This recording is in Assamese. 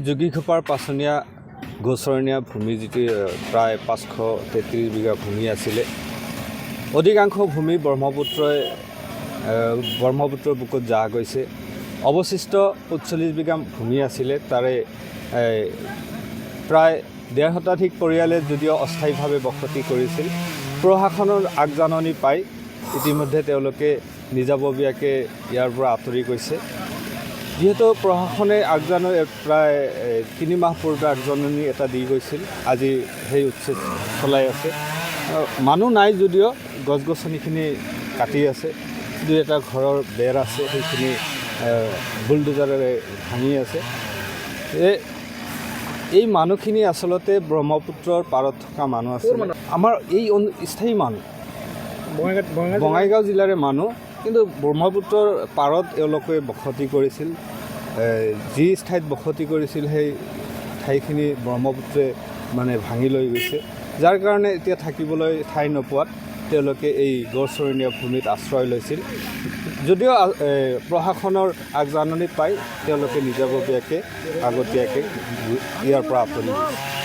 যোগীঘোপাৰ পাছনীয়া গোচৰণীয়া ভূমি যিটো প্ৰায় 533 বিঘা ভূমি আছিলে অধিকাংশ ভূমি ব্ৰহ্মপুত্ৰৰ বুকুত যা গৈছে অৱশিষ্ট 45 বিঘা ভূমি আছিলে তাৰে প্ৰায় 1.5 শতাধিক পৰিয়ালে যদিও অস্থায়ীভাৱে বসতি কৰিছিল প্ৰশাসনৰ আগজাননী পাই ইতিমধ্যে তেওঁলোকে নিজাববীয়াকৈ ইয়াৰ পৰা আঁতৰি গৈছে যেহেতু প্ৰশাসনে আগজাননী প্ৰায় 3 মাহ পূৰ্বে আগজাননী এটা দি গৈছিল আজি সেই উচ্ছেদ চলাই আছে মানুহ নাই যদিও গছ গছনিখিনি কাটি আছে দুই এটা ঘৰৰ বেৰ আছে সেইখিনি বুলডোজাৰেৰে ভাঙি আছে এই মানুহখিনি আসলতে ব্ৰহ্মপুত্ৰৰ পাৰত থকা মানুহ আছে আমাৰ এই স্থায়ী মানুহ বঙাইগাঁও জিলাৰে মানুহ কিন্তু ব্ৰহ্মপুত্ৰৰ পাৰত এওঁলোকে বসতি কৰিছিল যি ঠাইত বসতি কৰিছিল সেই ঠাইখিনি ব্ৰহ্মপুত্ৰে মানে ভাঙি লৈ গৈছে যাৰ কাৰণে এতিয়া থাকিবলৈ ঠাই নোপোৱাত তেওঁলোকে এই গড়চৰণীয়া ভূমিত আশ্ৰয় লৈছিল যদিও প্ৰশাসনৰ আগজাননী পাই তেওঁলোকে নিজাববীয়াকৈ আগতীয়াকৈ ইয়াৰ পৰা আঁতৰি গৈছে